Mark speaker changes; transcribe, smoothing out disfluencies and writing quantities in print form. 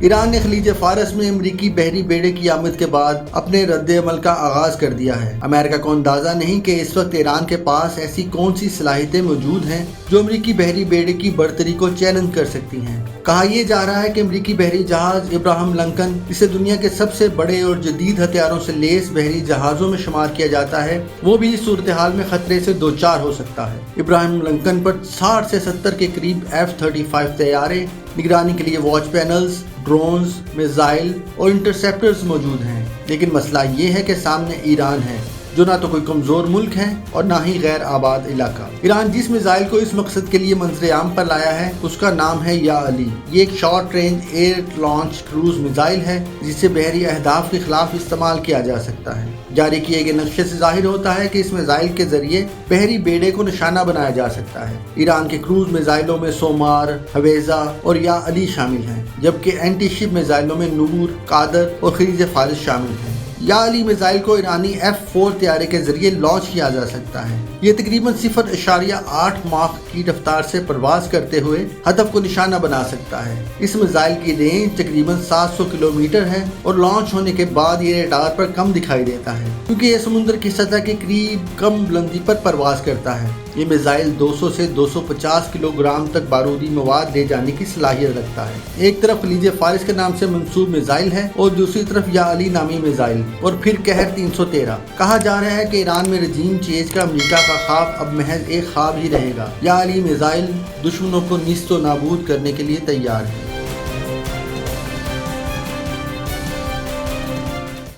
Speaker 1: ایران نے خلیج فارس میں امریکی بحری بیڑے کی آمد کے بعد اپنے رد عمل کا آغاز کر دیا ہے۔ امریکہ کو اندازہ نہیں کہ اس وقت ایران کے پاس ایسی کون سی صلاحیتیں موجود ہیں جو امریکی بحری بیڑے کی برتری کو چیلنج کر سکتی ہیں۔ کہا یہ جا رہا ہے کہ امریکی بحری جہاز ابراہم لنکن، جسے دنیا کے سب سے بڑے اور جدید ہتھیاروں سے لیس بحری جہازوں میں شمار کیا جاتا ہے، وہ بھی اس صورتحال میں خطرے سے دوچار ہو سکتا ہے۔ ابراہم لنکن پر 60 سے 70 کے قریب F-35 طیارے، نگرانی کے لیے واچ پینلز، ڈرونز، میزائل اور انٹرسیپٹرز موجود ہیں، لیکن مسئلہ یہ ہے کہ سامنے ایران ہے جو نہ تو کوئی کمزور ملک ہے اور نہ ہی غیر آباد علاقہ۔ ایران جس میزائل کو اس مقصد کے لیے منظر عام پر لایا ہے اس کا نام ہے یا علی۔ یہ ایک short range air launch cruise missile ہے جسے بحری اہداف کے خلاف استعمال کیا جا سکتا ہے۔ جاری کیے گئے نقشے سے ظاہر ہوتا ہے کہ اس میزائل کے ذریعے بحری بیڑے کو نشانہ بنایا جا سکتا ہے۔ ایران کے کروز میزائلوں میں سومار، حویزہ اور یا علی شامل ہیں، جبکہ اینٹی شپ میزائلوں میں نور، قادر اور خلیج فارس شامل ہیں۔ یا علی میزائل کو ایرانی F-4 طیارے کے ذریعے لانچ کیا جا سکتا ہے۔ یہ تقریباً 0.8 ماخ کی رفتار سے پرواز کرتے ہوئے ہدف کو نشانہ بنا سکتا ہے۔ اس میزائل کی رینج تقریباً 700 کلومیٹر ہے اور لانچ ہونے کے بعد یہ ریڈار پر کم دکھائی دیتا ہے کیونکہ یہ سمندر کی سطح کے قریب کم بلندی پر پرواز کرتا ہے۔ یہ میزائل 200 سے 250 کلو گرام تک بارودی مواد لے جانے کی صلاحیت رکھتا ہے۔ ایک طرف خلیج فارس کے نام سے منسوب میزائل ہے اور دوسری طرف یا علی نامی میزائل اور پھر قہر 313۔ کہا جا رہا ہے کہ ایران میں رجیم چینج کا امریکہ کا خواب اب محض ایک خواب ہی رہے گا۔ یا علی میزائل دشمنوں کو نیست و نابود کرنے کے لیے تیار ہے۔